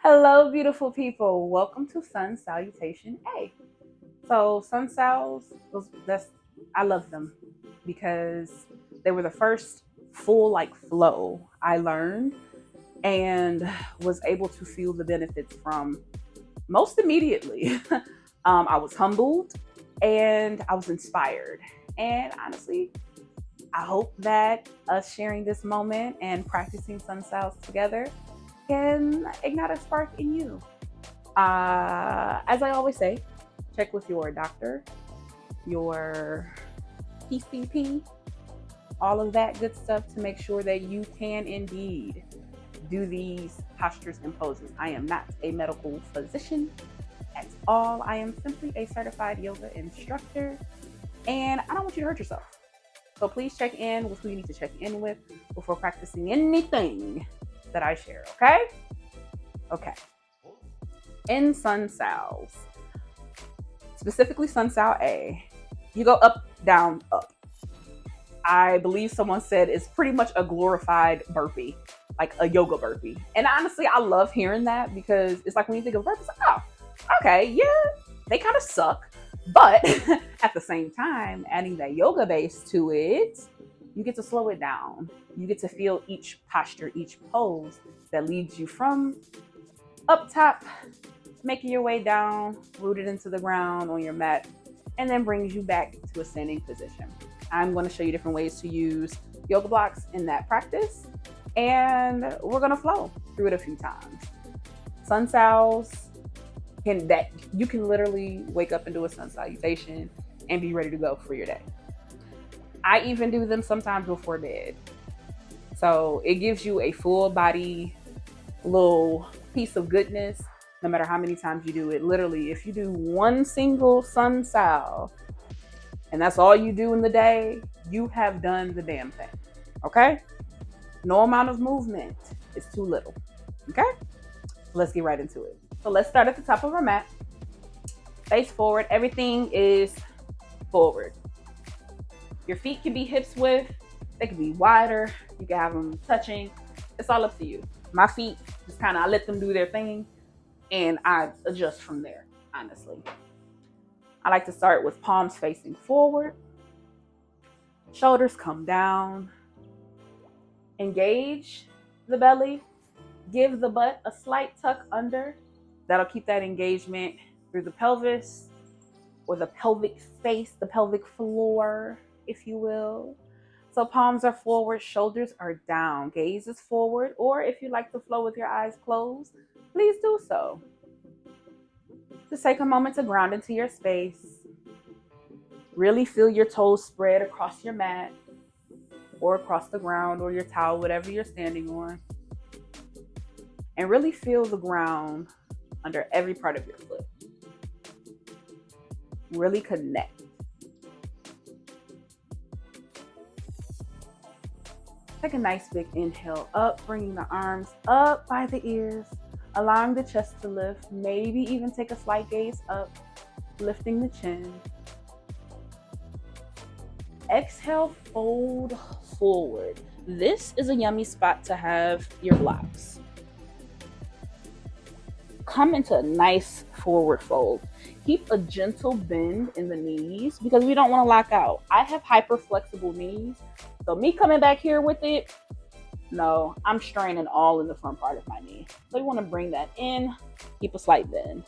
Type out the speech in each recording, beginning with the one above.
Hello, beautiful people. Welcome to Sun Salutation A. So, Sun Sals, I love them because they were the first full flow I learned and was able to feel the benefits from most immediately. I was humbled and I was inspired. And honestly, I hope that us sharing this moment and practicing Sun Sals together can ignite a spark in you. As I always say, check with your doctor, your PCP, all of that good stuff to make sure that you can indeed do these postures and poses. I am not a medical physician at all. I am simply a certified yoga instructor, and I don't want you to hurt yourself. So please check in with who you need to check in with before practicing anything that I share, okay? Okay. In Sun Sals, specifically Sun Sal A, you go up, down, up. I believe someone said it's pretty much a glorified burpee, like a yoga burpee. And honestly, I love hearing that because it's like when you think of burpees, it's like, oh, okay, yeah, they kind of suck. But at the same time, adding that yoga base to it, you get to slow it down. You get to feel each posture, each pose that leads you from up top, making your way down, rooted into the ground on your mat, and then brings you back to a standing position. I'm going to show you different ways to use yoga blocks in that practice, and we're going to flow through it a few times. Sun Sals you can literally wake up and do a sun salutation and be ready to go for your day. I even do them sometimes before bed. So it gives you a full body little piece of goodness no matter how many times you do it. Literally, if you do one single Sun Sal and that's all you do in the day, you have done the damn thing. Okay? No amount of movement is too little. Okay? Let's get right into it. So let's start at the top of our mat. Face forward. Everything is forward. Your feet can be hips width. They can be wider. You can have them touching. It's all up to you. My feet, just kind of, I let them do their thing and I adjust from there, honestly. I like to start with palms facing forward. Shoulders come down. Engage the belly. Give the butt a slight tuck under. That'll keep that engagement through the pelvis or the pelvic space, the pelvic floor, if you will. So palms are forward, shoulders are down, gaze is forward, or if you like to flow with your eyes closed, please do so. Just take a moment to ground into your space. Really feel your toes spread across your mat or across the ground or your towel, whatever you're standing on. And really feel the ground under every part of your foot. Really connect. Take a nice big inhale up, bringing the arms up by the ears, allowing the chest to lift. Maybe even take a slight gaze up, lifting the chin. Exhale, fold forward. This is a yummy spot to have your blocks. Come into a nice forward fold. Keep a gentle bend in the knees because we don't want to lock out. I have hyper flexible knees. So me coming back here with it, no, I'm straining all in the front part of my knee. So you want to bring that in, keep a slight bend.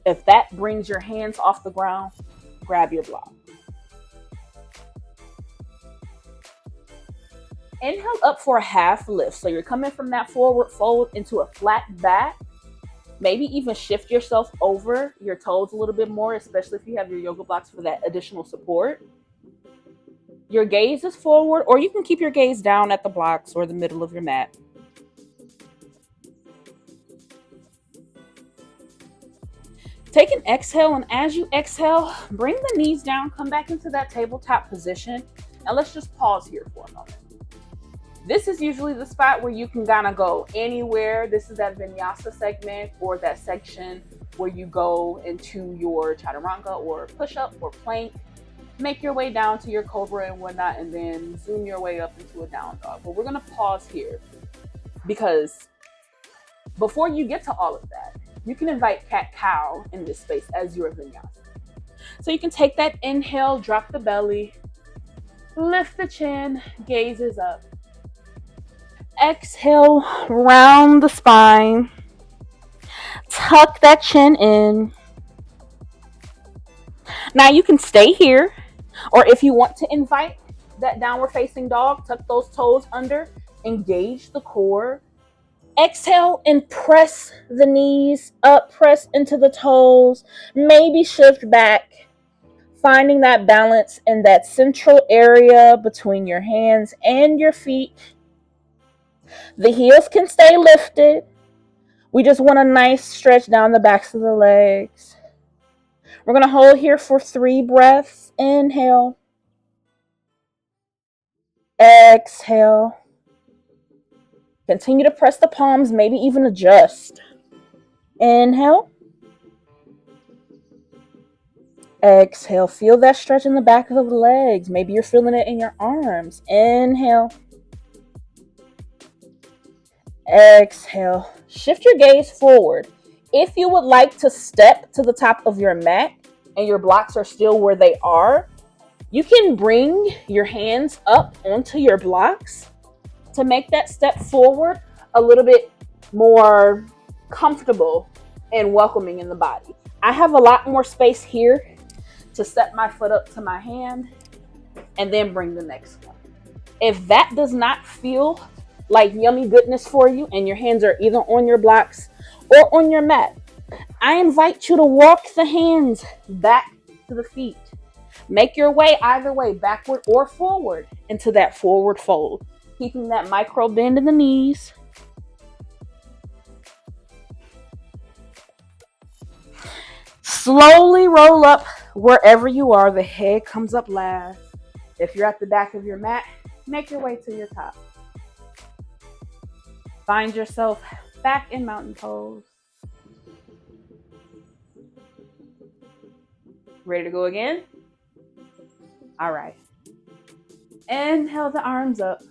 If that brings your hands off the ground, grab your block. Inhale up for a half lift. So you're coming from that forward fold into a flat back. Maybe even shift yourself over your toes a little bit more, especially if you have your yoga blocks for that additional support. Your gaze is forward, or you can keep your gaze down at the blocks or the middle of your mat. Take an exhale, and as you exhale, bring the knees down, come back into that tabletop position, and let's just pause here for a moment. This is usually the spot where you can kind of go anywhere. This is that vinyasa segment or that section where you go into your chaturanga or push-up or plank. Make your way down to your cobra and whatnot, and then zoom your way up into a down dog. But we're going to pause here because Before you get to all of that, you can invite cat-cow in this space as your vinyasa. So you can take that inhale, drop the belly, lift the chin, gazes up. Exhale, round the spine. Tuck that chin in. Now you can stay here, or if you want to invite that downward facing dog, tuck those toes under, engage the core. Exhale and press the knees up, press into the toes, maybe shift back, finding that balance in that central area between your hands and your feet. The heels can stay lifted. We just want a nice stretch down the backs of the legs. We're going to hold here for 3 breaths. Inhale. Exhale. Continue to press the palms, maybe even adjust. Inhale. Exhale. Feel that stretch in the back of the legs. Maybe you're feeling it in your arms. Inhale. Exhale. Shift your gaze forward. If you would like to step to the top of your mat and your blocks are still where they are, you can bring your hands up onto your blocks to make that step forward a little bit more comfortable and welcoming in the body. I have a lot more space here to set my foot up to my hand and then bring the next one. If that does not feel like yummy goodness for you and your hands are either on your blocks or on your mat, I invite you to walk the hands back to the feet. Make your way either way, backward or forward, into that forward fold, keeping that micro bend in the knees. Slowly roll up wherever you are. The head comes up last. If you're at the back of your mat, make your way to your top. Find yourself back in mountain pose. Ready to go again? All right. Inhale the arms up.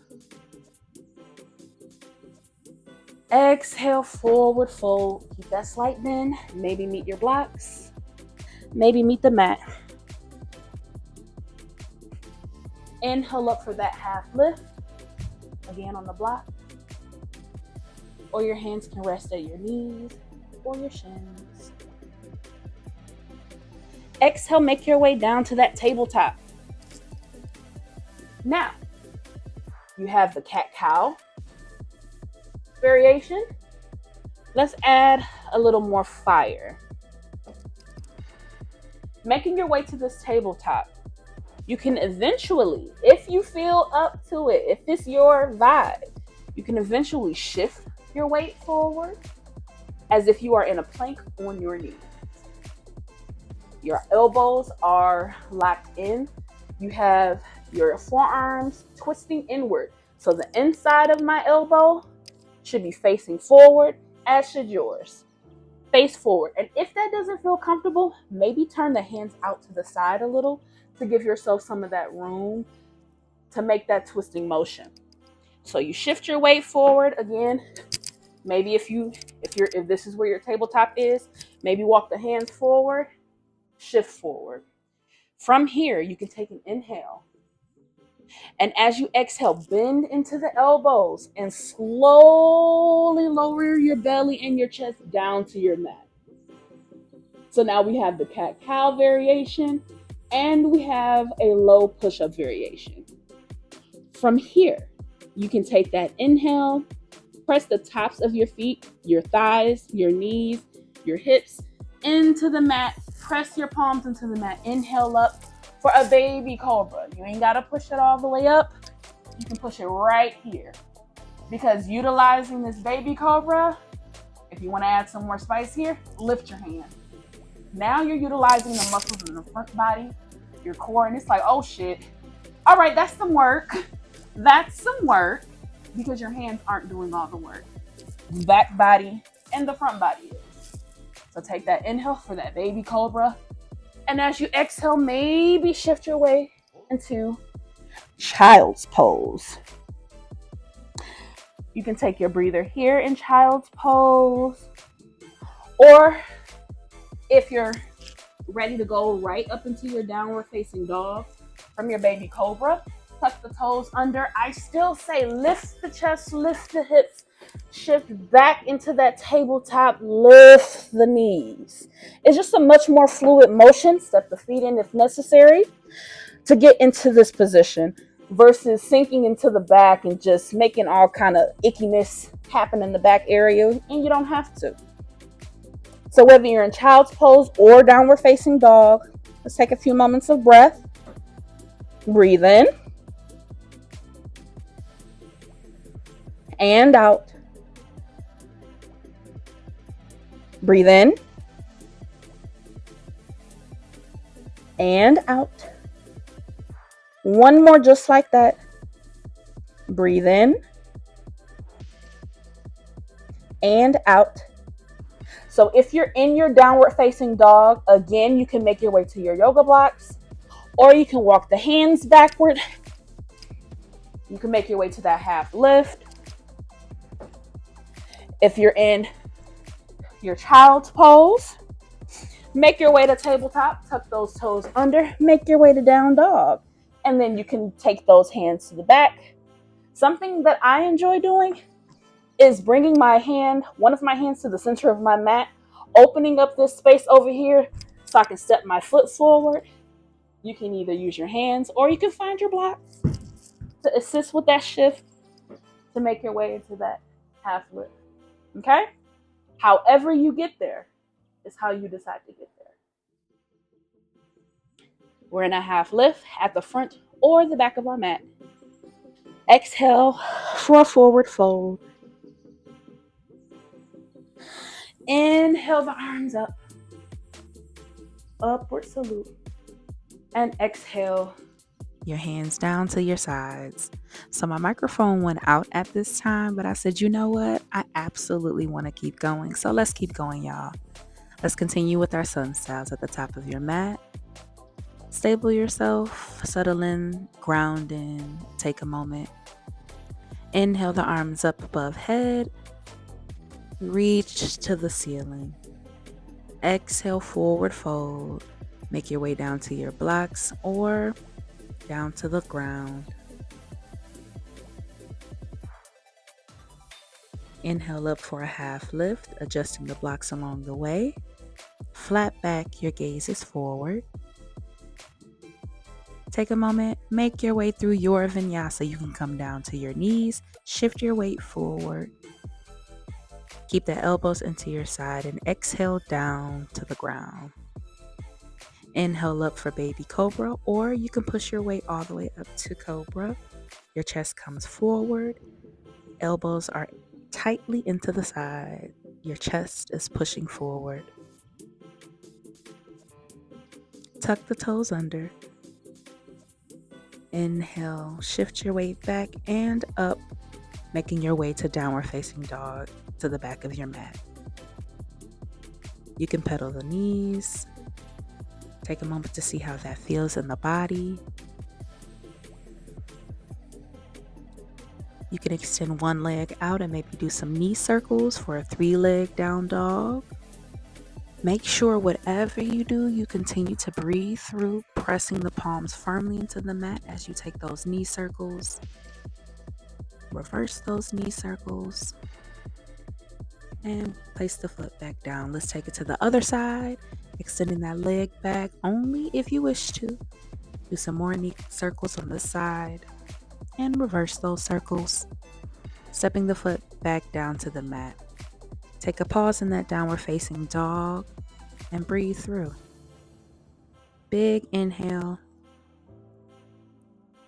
Exhale, forward fold. Keep that slight bend. Maybe meet your blocks. Maybe meet the mat. Inhale up for that half lift. Again on the block. Or your hands can rest at your knees or your shins. Exhale, make your way down to that tabletop. Now, you have the cat-cow variation. Let's add a little more fire. Making your way to this tabletop, you can eventually, if you feel up to it, if it's your vibe, you can eventually shift your weight forward as if you are in a plank on your knees. Your elbows are locked in. You have your forearms twisting inward. So the inside of my elbow should be facing forward, as should yours. Face forward. And if that doesn't feel comfortable, maybe turn the hands out to the side a little to give yourself some of that room to make that twisting motion. So you shift your weight forward again. Maybe if this is where your tabletop is, maybe walk the hands forward, shift forward. From here, you can take an inhale. And as you exhale, bend into the elbows and slowly lower your belly and your chest down to your mat. So now we have the cat-cow variation and we have a low push-up variation. From here, you can take that inhale, press the tops of your feet, your thighs, your knees, your hips into the mat. Press your palms into the mat. Inhale up for a baby cobra. You ain't got to push it all the way up. You can push it right here. Because utilizing this baby cobra, if you want to add some more spice here, lift your hand. Now you're utilizing the muscles in the front body, your core, and it's like, oh shit. All right, that's some work. That's some work because your hands aren't doing all the work. The back body and the front body is. So take that inhale for that baby cobra. And as you exhale, maybe shift your way into child's pose. You can take your breather here in child's pose, or if you're ready to go right up into your downward facing dog from your baby cobra, tuck the toes under. I still say lift the chest, lift the hips, shift back into that tabletop, lift the knees. It's just a much more fluid motion. Step the feet in if necessary to get into this position versus sinking into the back and just making all kind of ickiness happen in the back area, and you don't have to. So whether you're in child's pose or downward facing dog, let's take a few moments of breath. Breathe in and out. Breathe in and out. One more just like that. Breathe in and out. So if you're in your downward facing dog, again, you can make your way to your yoga blocks, or you can walk the hands backward. You can make your way to that half lift. If you're in your child's pose, make your way to tabletop, tuck those toes under, make your way to down dog. And then you can take those hands to the back. Something that I enjoy doing is bringing one of my hands to the center of my mat, opening up this space over here so I can step my foot forward. You can either use your hands or you can find your blocks to assist with that shift to make your way into that half lift. Okay? However you get there is how you decide to get there. We're in a half lift at the front or the back of our mat. Exhale for a forward fold. Inhale the arms up. Upward salute. And exhale your hands down to your sides. So my microphone went out at this time, but I said, you know what? I absolutely want to keep going. So let's keep going, y'all. Let's continue with our sun sals at the top of your mat. Stable yourself, settle in, ground in, take a moment. Inhale the arms up above head. Reach to the ceiling. Exhale, forward fold. Make your way down to your blocks or down to the ground. Inhale up for a half lift, adjusting the blocks along the way. Flat back, your gaze is forward. Take a moment, make your way through your vinyasa. You can come down to your knees, shift your weight forward. Keep the elbows into your side and exhale down to the ground. Inhale up for baby cobra, or you can push your weight all the way up to cobra. Your chest comes forward. Elbows are tightly into the side. Your chest is pushing forward. Tuck the toes under. Inhale, shift your weight back and up, making your way to downward facing dog to the back of your mat. You can pedal the knees. Take a moment to see how that feels in the body. You can extend one leg out and maybe do some knee circles for a 3-leg down dog. Make sure whatever you do, you continue to breathe through, pressing the palms firmly into the mat as you take those knee circles. Reverse those knee circles. And place the foot back down. Let's take it to the other side, extending that leg back only if you wish to. Do some more knee circles on this side and reverse those circles. Stepping the foot back down to the mat. Take a pause in that downward facing dog and breathe through. Big inhale.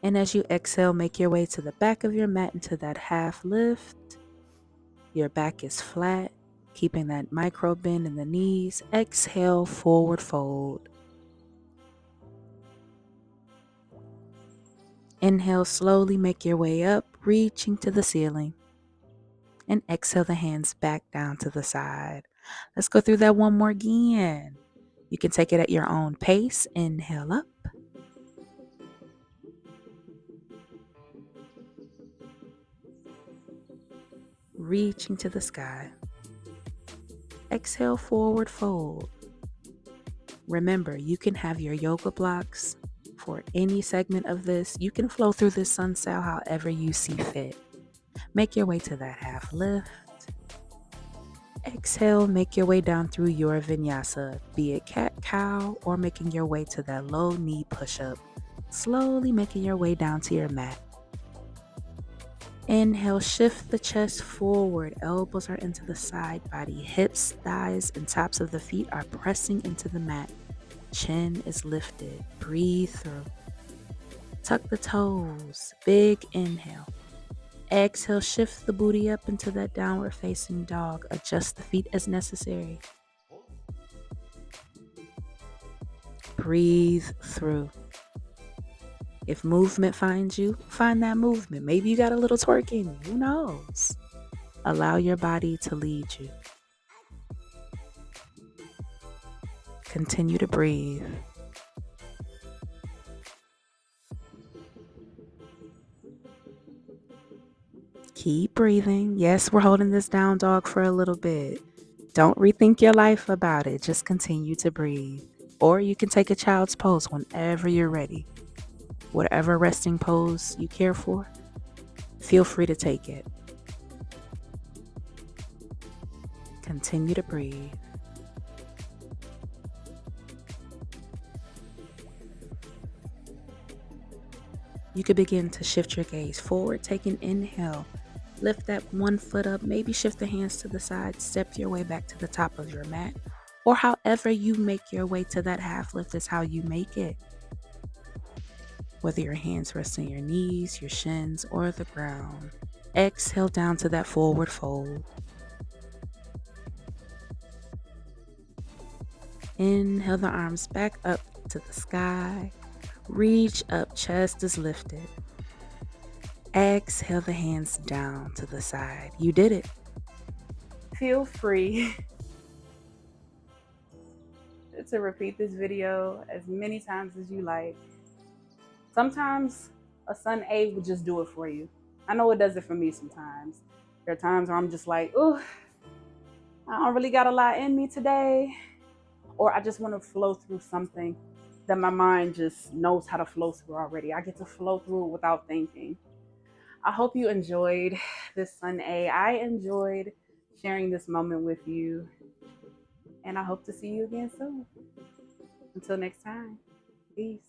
And as you exhale, make your way to the back of your mat into that half lift. Your back is flat, keeping that micro bend in the knees. Exhale, forward fold. Inhale, slowly make your way up, reaching to the ceiling. And exhale the hands back down to the side. Let's go through that one more again. You can take it at your own pace. Inhale up. reaching to the sky. Exhale, forward fold. Remember, you can have your yoga blocks for any segment of this. You can flow through this Sun Sal however you see fit. Make your way to that half lift. Exhale, make your way down through your vinyasa, be it cat-cow or making your way to that low knee push-up. Slowly making your way down to your mat. Inhale, shift the chest forward. Elbows are into the side body. Hips, thighs, and tops of the feet are pressing into the mat. Chin is lifted. Breathe through. Tuck the toes. Big inhale. Exhale, shift the booty up into that downward facing dog. Adjust the feet as necessary. Breathe through. If movement finds you, find that movement. Maybe you got a little twerk in you. Who knows? Allow your body to lead you. Continue to breathe. Keep breathing. Yes, we're holding this down dog for a little bit. Don't rethink your life about it. Just continue to breathe. Or you can take a child's pose whenever you're ready. Whatever resting pose you care for, feel free to take it. Continue to breathe. You could begin to shift your gaze forward, take an inhale. Lift that one foot up, maybe shift the hands to the side, step your way back to the top of your mat, or however you make your way to that half lift is how you make it. Whether your hands rest on your knees, your shins, or the ground. Exhale down to that forward fold. Inhale the arms back up to the sky. Reach up, chest is lifted. Exhale the hands down to the side. You did it. Feel free to repeat this video as many times as you like. Sometimes a Sun A would just do it for you. I know it does it for me sometimes. There are times where I'm just like, ooh, I don't really got a lot in me today. Or I just want to flow through something that my mind just knows how to flow through already. I get to flow through it without thinking. I hope you enjoyed this Sun A. I enjoyed sharing this moment with you. And I hope to see you again soon. Until next time, peace.